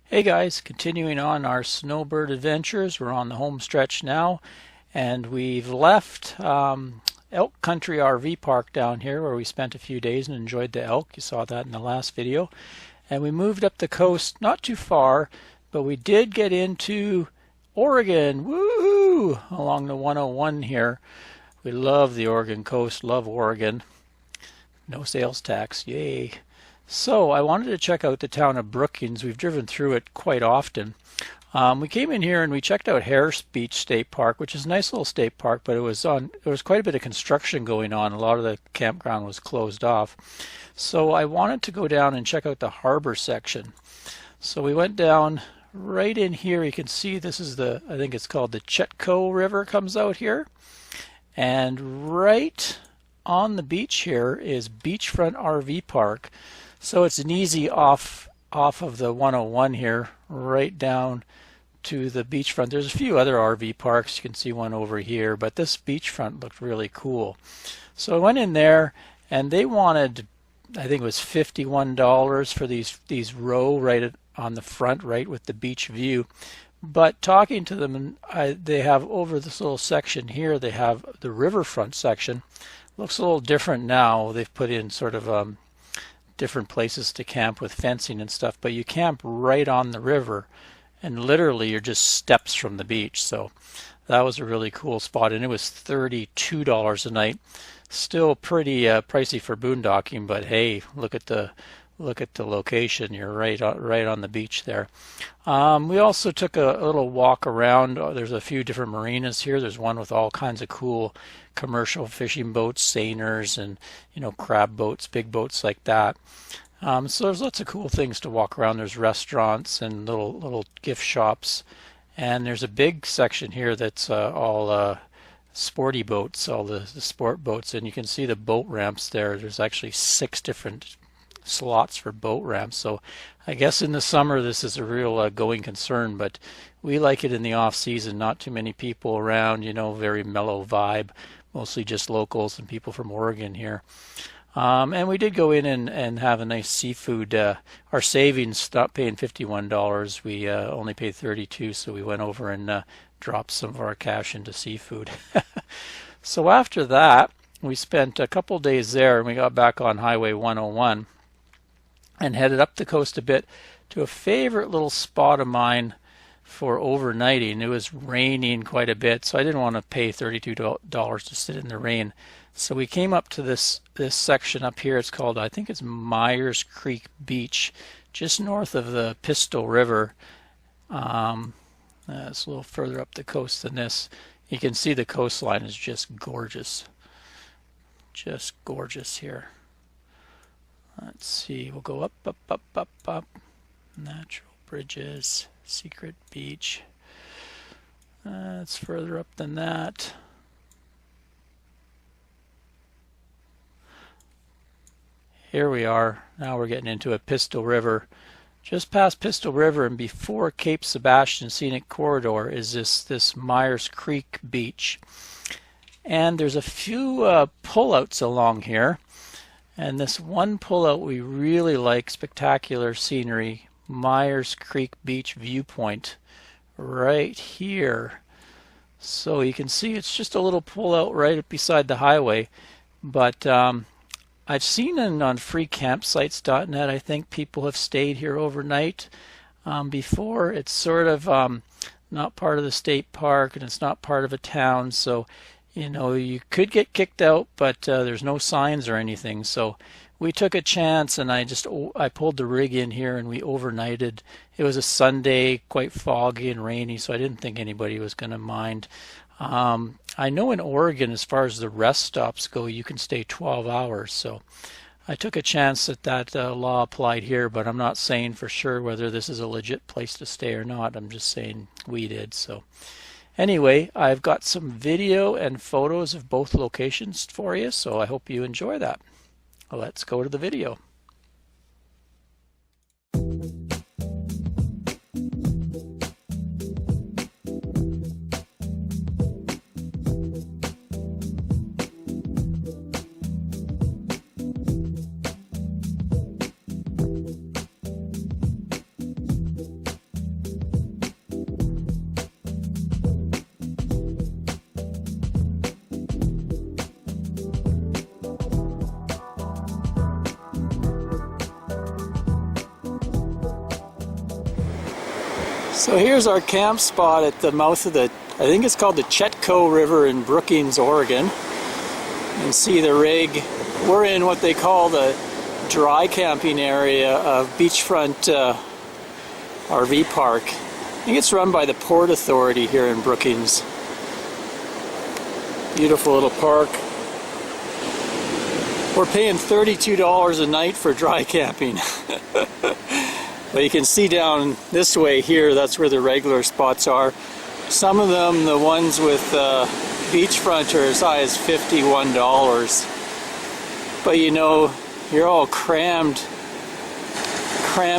Hey guys, continuing on our snowbird adventures. We're on the home stretch now, and we've left Elk Country RV Park down here where we spent a few days and enjoyed the elk. You saw that in the last video. And we moved up the coast, not too far, but we did get into Oregon. Woohoo! Along the 101 here. We love the Oregon coast, love Oregon. No sales tax, yay. So I wanted to check out the town of Brookings. We've driven through it quite often. We came in here and we checked out Harris Beach State Park, which is a nice little state park, but there was quite a bit of construction going on. A lot of the campground was closed off. So I wanted to go down and check out the harbor section. So we went down right in here. You can see this is I think it's called the Chetco River comes out here. And right on the beach here is Beachfront RV Park. So it's an easy off of the 101 here, right down to the beachfront. There's a few other RV parks. You can see one over here, but this beachfront looked really cool. So I went in there, and they wanted, I think it was $51 for these row right on the front, right with the beach view. But talking to them, they have over this little section here, they have the riverfront section. Looks a little different now. They've put in sort of different places to camp with fencing and stuff, but you camp right on the river, and literally you're just steps from the beach. So that was a really cool spot, and it was $32 a night. Still pretty pricey for boondocking, but hey, look at the location. You're right on the beach there. We also took a little walk around. There's a few different marinas here. There's one with all kinds of cool commercial fishing boats, seiners, and crab boats, big boats like that. So there's lots of cool things to walk around. There's restaurants and little gift shops, and there's a big section here that's all sporty boats, all the sport boats, and you can see the boat ramps there. There's actually 6 different slots for boat ramps. So I guess in the summer this is a real going concern, but we like it in the off season. Not too many people around, very mellow vibe, mostly just locals and people from Oregon here. And we did go in and have a nice seafood. Our savings stopped paying $51. We only paid $32, so we went over and dropped some of our cash into seafood. So after that, we spent a couple days there, and we got back on Highway 101 and headed up the coast a bit to a favorite little spot of mine for overnighting. It was raining quite a bit, so I didn't want to pay $32 to sit in the rain. So we came up to this section up here. It's called, I think it's Myers Creek Beach, just north of the Pistol River. It's a little further up the coast than this. You can see the coastline is just gorgeous. Just gorgeous here. Let's see, we'll go up, up, up, up, up. Natural bridges, secret beach. It's further up than that. Here we are. Now we're getting into a Pistol River. Just past Pistol River and before Cape Sebastian Scenic Corridor is this Myers Creek Beach. And there's a few pullouts along here. And this one pullout we really like, spectacular scenery, Myers Creek Beach Viewpoint, right here. So you can see it's just a little pullout right beside the highway. But I've seen on freecampsites.net, I think people have stayed here overnight before. It's sort of not part of the state park, and it's not part of a town, so you could get kicked out, but there's no signs or anything. So we took a chance, and I pulled the rig in here, and we overnighted. It was a Sunday, quite foggy and rainy, so I didn't think anybody was going to mind. I know in Oregon, as far as the rest stops go, you can stay 12 hours. So I took a chance that law applied here, but I'm not saying for sure whether this is a legit place to stay or not. I'm just saying we did. So anyway, I've got some video and photos of both locations for you, so I hope you enjoy that. Let's go to the video. So here's our camp spot at the mouth of the, I think it's called the Chetco River in Brookings, Oregon. You can see the rig. We're in what they call the dry camping area of Beachfront RV Park. I think it's run by the Port Authority here in Brookings. Beautiful little park. We're paying $32 a night for dry camping. But you can see down this way here, that's where the regular spots are. Some of them, the ones with beachfront, are as high as $51. But you know, you're all crammed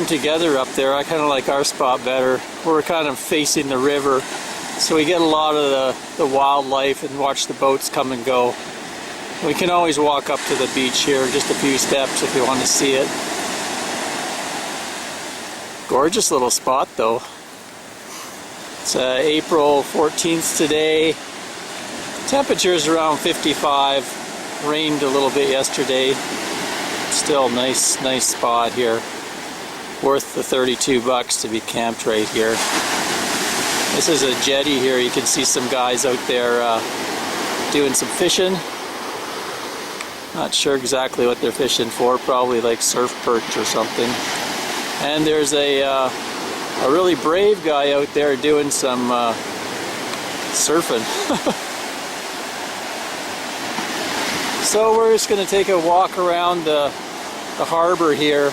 together up there. I kind of like our spot better. We're kind of facing the river, so we get a lot of the wildlife and watch the boats come and go. We can always walk up to the beach here, just a few steps if you want to see it. Gorgeous little spot though. It's April 14th today. Temperature's around 55. Rained a little bit yesterday. Still nice spot here. Worth the $32 to be camped right here. This is a jetty here. You can see some guys out there doing some fishing. Not sure exactly what they're fishing for. Probably like surf perch or something. And there's a really brave guy out there doing some surfing. So we're just going to take a walk around the harbor here.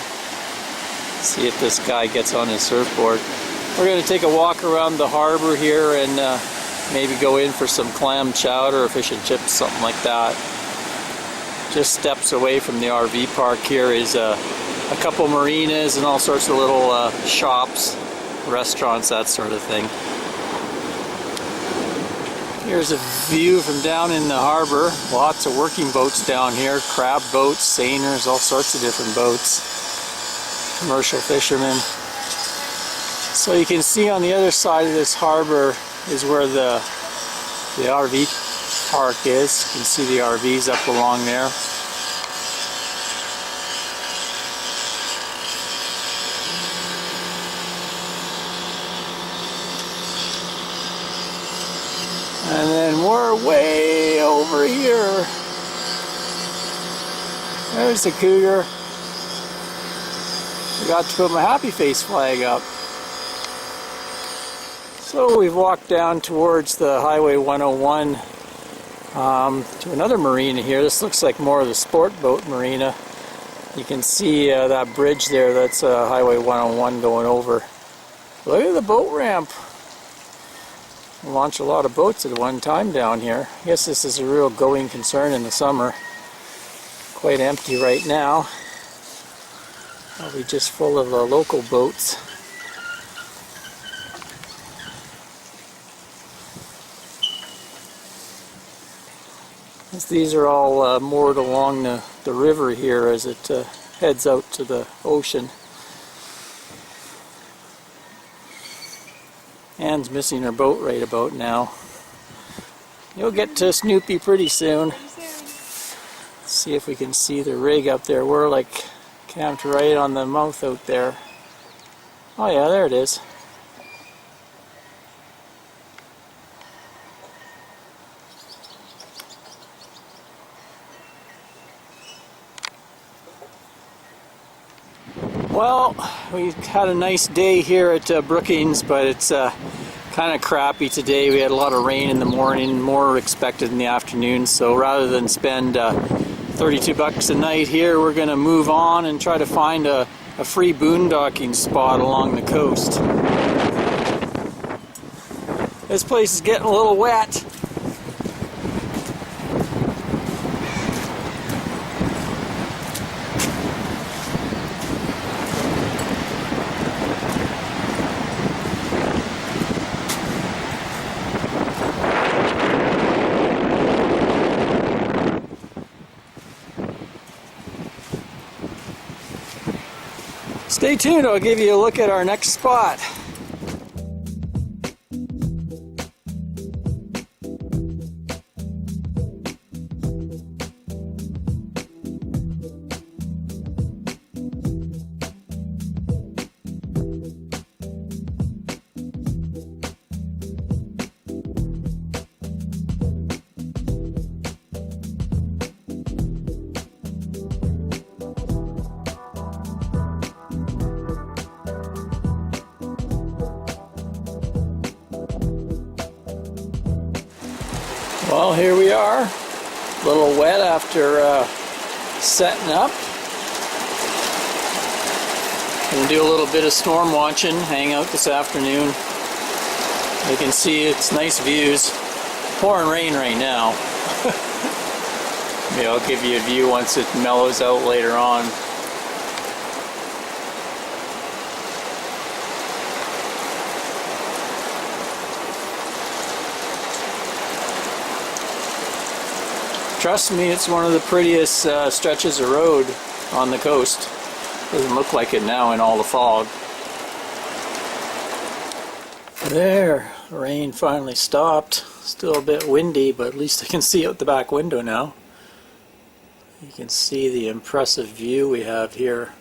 See if this guy gets on his surfboard. We're going to take a walk around the harbor here and maybe go in for some clam chowder or fish and chips, something like that. Just steps away from the RV park here is a couple marinas and all sorts of little shops, restaurants, that sort of thing. Here's a view from down in the harbor. Lots of working boats down here, crab boats, seiners, all sorts of different boats. Commercial fishermen. So you can see on the other side of this harbor is where the RV park is. You can see the RVs up along there. And then we're way over here. There's the cougar. Forgot to put my happy face flag up. So we've walked down towards the Highway 101 to another marina here. This looks like more of the sport boat marina. You can see that bridge there. That's Highway 101 going over. Look at the boat ramp. We launch a lot of boats at one time down here. I guess this is a real going concern in the summer. Quite empty right now. Probably just full of local boats. As these are all moored along the river here as it heads out to the ocean. Anne's missing her boat right about now. You'll get to Snoopy pretty soon. Let's see if we can see the rig up there. We're like camped right on the mouth out there. Oh yeah, there it is. Well, we had a nice day here at Brookings, but it's kind of crappy today. We had a lot of rain in the morning, more expected in the afternoon, so rather than spend $32 a night here, we're going to move on and try to find a free boondocking spot along the coast. This place is getting a little wet. Stay tuned, I'll give you a look at our next spot. Well, here we are. A little wet after setting up. Gonna do a little bit of storm watching, hang out this afternoon. You can see it's nice views. Pouring rain right now. Maybe I'll give you a view once it mellows out later on. Trust me, it's one of the prettiest stretches of road on the coast. Doesn't look like it now in all the fog. There, the rain finally stopped. Still a bit windy, but at least I can see out the back window now. You can see the impressive view we have here.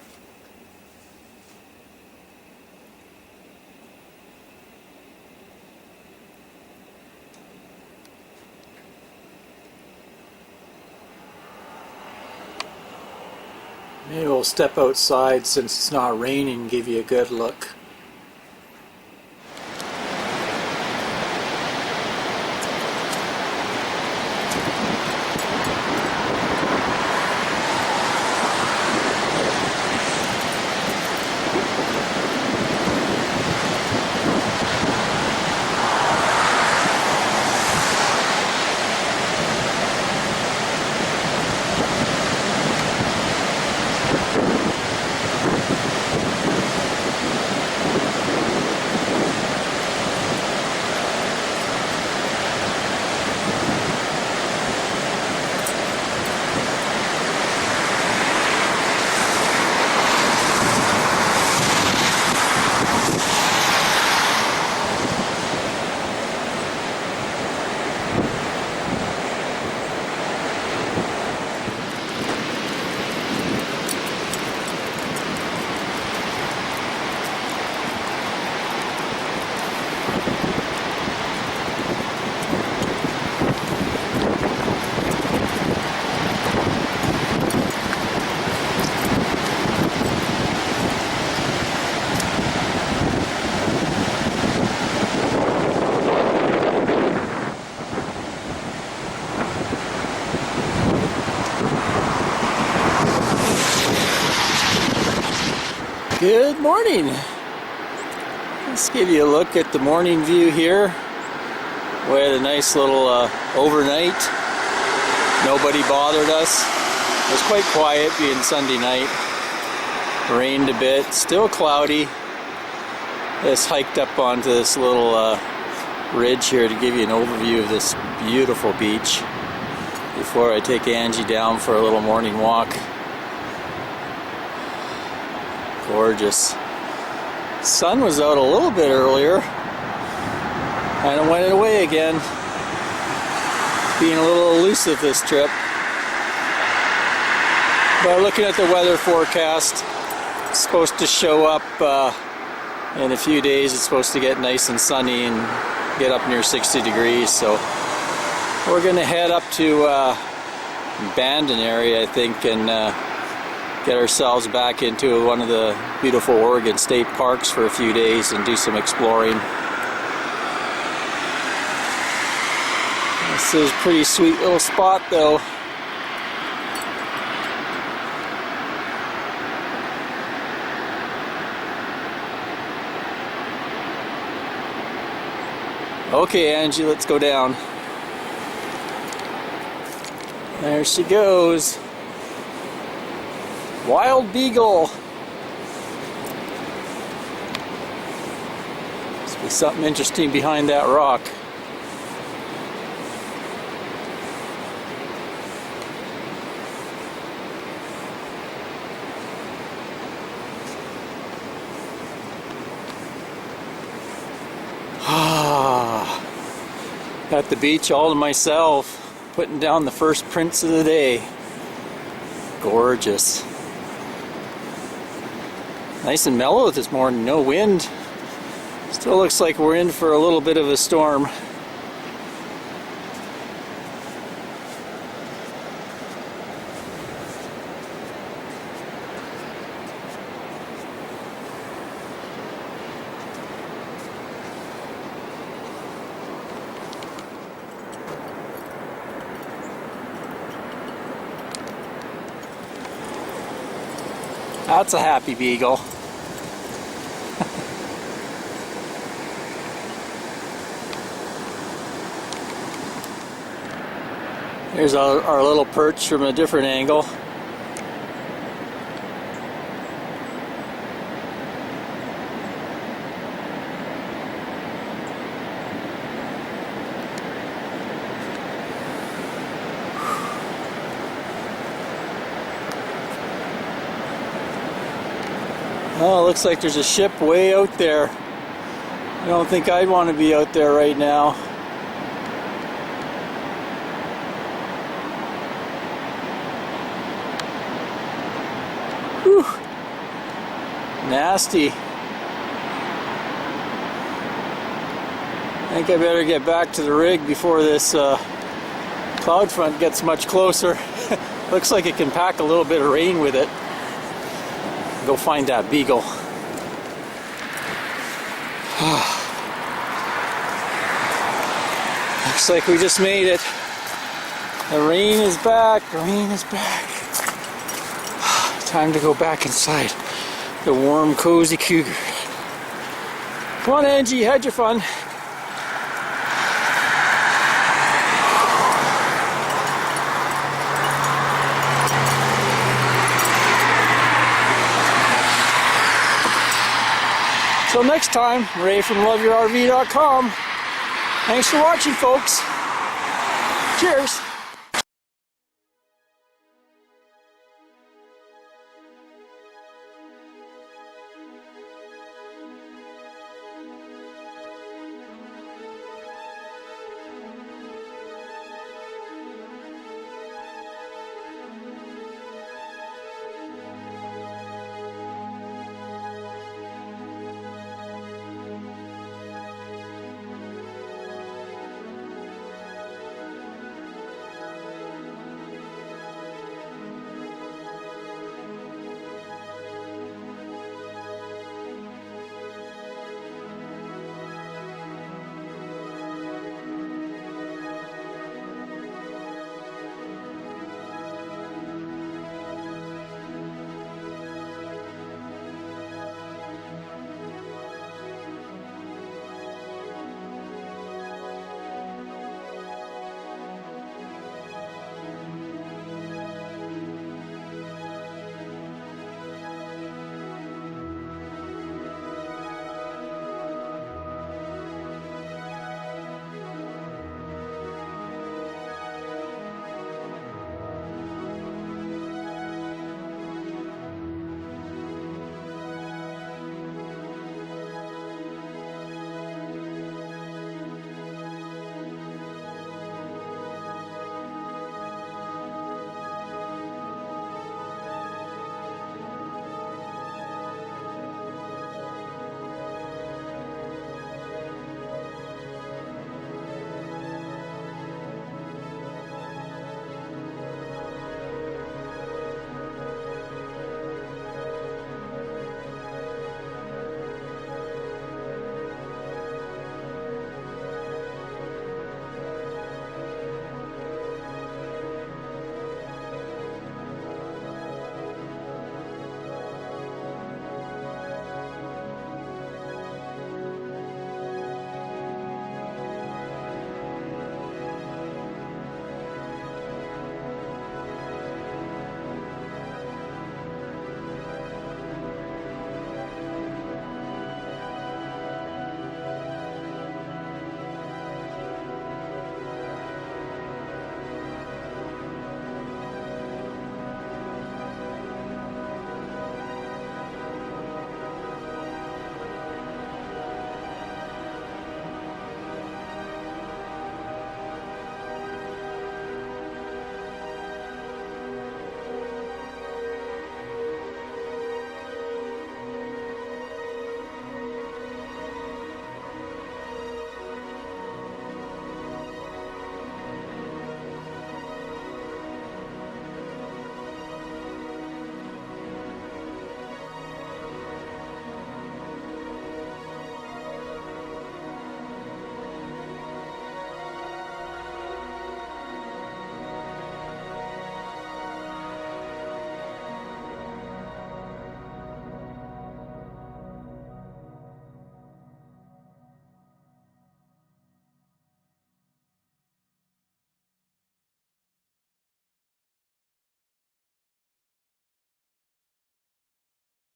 Maybe we'll step outside since it's not raining and give you a good look. Good morning. Let's give you a look at the morning view here. We had a nice little overnight. Nobody bothered us. It was quite quiet being Sunday night. Rained a bit, still cloudy. Just hiked up onto this little ridge here to give you an overview of this beautiful beach before I take Angie down for a little morning walk. Gorgeous. Sun was out a little bit earlier and it went away again. Being a little elusive this trip. But looking at the weather forecast, it's supposed to show up in a few days. It's supposed to get nice and sunny and get up near 60 degrees. So we're going to head up to Bandon area, I think, and get ourselves back into one of the beautiful Oregon state parks for a few days and do some exploring. This is a pretty sweet little spot though. Okay, Angie, let's go down. There she goes. Wild beagle. Must be something interesting behind that rock. At the beach all to myself, putting down the first prints of the day. Gorgeous. Nice and mellow this morning, no wind. Still looks like we're in for a little bit of a storm. That's a happy beagle. Here's our little perch from a different angle. Oh, it looks like there's a ship way out there. I don't think I'd want to be out there right now. Whew. Nasty. I think I better get back to the rig before this cloud front gets much closer. Looks like it can pack a little bit of rain with it. Go find that beagle. Looks like we just made it. The rain is back. The rain is back. Time to go back inside the warm, cozy cougar. Come on, Angie, had your fun. Till next time, Ray from loveyourrv.com. Thanks for watching, folks. Cheers.